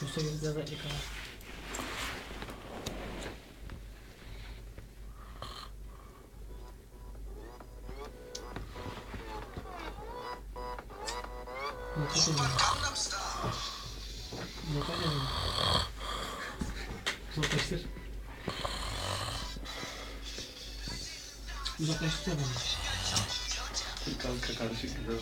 Köse gibi biraz ekmek ama. Nefes edin. Nefes edin. Uzaklaştır. Uzaklaştır beni. Kanka karışık gidiyor.